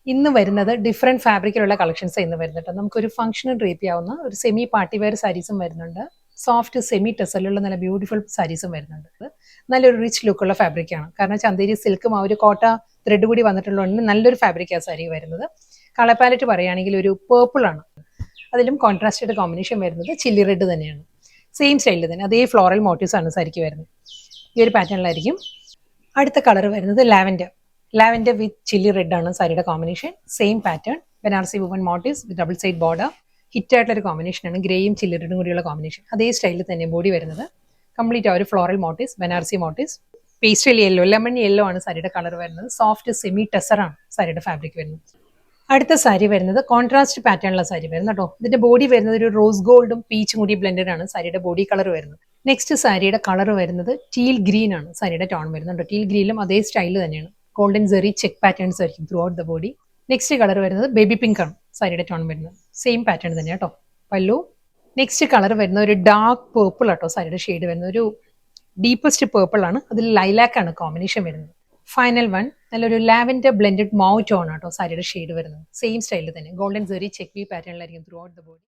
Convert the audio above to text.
ഇന്ന് വരുന്നത് different ഫാബ്രിക്കിലുള്ള collections ഇന്ന് വരുന്നുണ്ട്. നമുക്കൊരു ഫംഗ്ഷന് ഡ്രേപ്പ് ചെയ്യാവുന്ന ഒരു സെമി പാർട്ടി വെയർ സാരീസും വരുന്നുണ്ട്. സോഫ്റ്റ് സെമി ടെസലുള്ള നല്ല ബ്യൂട്ടിഫുൾ സാരീസും വരുന്നുണ്ട്. നല്ലൊരു റിച്ച് ലുക്കുള്ള ഫാബ്രിക്കാണ്. കാരണം ചന്തേരി സിൽക്കും ആ ഒരു കോട്ട ത്രെഡ് കൂടി വന്നിട്ടുള്ളതുകൊണ്ട് നല്ലൊരു ഫാബ്രിക്കാണ് സാരി വരുന്നത്. കളർ പാലറ്റ് പറയുകയാണെങ്കിൽ ഒരു പേർപ്പിൾ ആണ്. അതിലും കോൺട്രാസ്റ്റഡ് കോമ്പിനേഷൻ വരുന്നത് ചില്ലി റെഡ് തന്നെയാണ്. സെയിം സ്റ്റൈലിൽ തന്നെ അതേ ഫ്ലോറൽ മോട്ടീവ്സ് ആണ് സാരിക്ക് വരുന്നത്. ഈ ഒരു പാറ്റേണിലായിരിക്കും. അടുത്ത കളർ വരുന്നത് lavender. Lavender with chilli red ആണ് സാരിയുടെ combination. Same pattern Banarasi woman motives with double side border. ഹിറ്റായിട്ടുള്ള ഒരു കോമ്പിനേഷനാണ്. ഗ്രേയും ചില്ലി റെഡും കൂടിയുള്ള കോമ്പിനേഷൻ. അതേ സ്റ്റൈലിൽ തന്നെ ബോഡി വരുന്നത്. കംപ്ലീറ്റ് ആ ഒരു floral motifs Banarasi motifs. Pastel yellow, lemon yellow ആണ് സാരിയുടെ കളർ വരുന്നത്. സോഫ്റ്റ് സെമി ടെസറാണ് സാരിയുടെ ഫാബ്രിക് വരുന്നത്. അടുത്ത സാരി വരുന്നത് കോൺട്രാസ്റ്റ് പാറ്റേണുള്ള സാരി വരുന്നത് കേട്ടോ. ഇതിന്റെ ബോഡി വരുന്നത് ഒരു റോസ് ഗോൾഡും പീച്ചും കൂടി ബ്ലെൻഡഡ് ആണ് സാരിയുടെ ബോഡി കളർ വരുന്നത്. നെക്സ്റ്റ് സാരിയുടെ കളർ വരുന്നത് ടീൽ ഗ്രീൻ ആണ് സാരിയുടെ ടോൺ വരുന്നത്. ടീൽ ഗ്രീനിലും അതേ സ്റ്റൈൽ തന്നെയാണ്. ഗോൾഡൻ സെറി ചെക്ക് പാറ്റേൺസ് ആയിരിക്കും through out the body. Next colour വരുന്നത് ബേബി പിങ്ക് ആണ് സാരിയുടെ ടോൺ വരുന്നത്. സെയിം പാറ്റേൺ തന്നെ കേട്ടോ. പല്ലു. നെക്സ്റ്റ് കളർ വരുന്നത് ഒരു ഡാർക്ക് പേർപ്പിൾ ആട്ടോ സാരിയുടെ ഷെയ്ഡ് വരുന്നത്. ഒരു ഡീപ്പസ്റ്റ് പേർപ്പിൾ ആണ്. അതിൽ ലൈലാക്ക് ആണ് കോമ്പിനേഷൻ വരുന്നത്. ഫൈനൽ വൺ നല്ലൊരു ലാവൻഡർ ബ്ലെൻഡഡ് മൗ ടോൺ ആട്ടോ സാരിയുടെ ഷെയ്ഡ് വരുന്നത്. സെയിം സ്റ്റൈലിൽ തന്നെ ഗോൾഡൻ സെറി ചെക്ക് പാറ്റേണിലായിരിക്കും ത്രൂ ഔട്ട് ദ ബോഡി.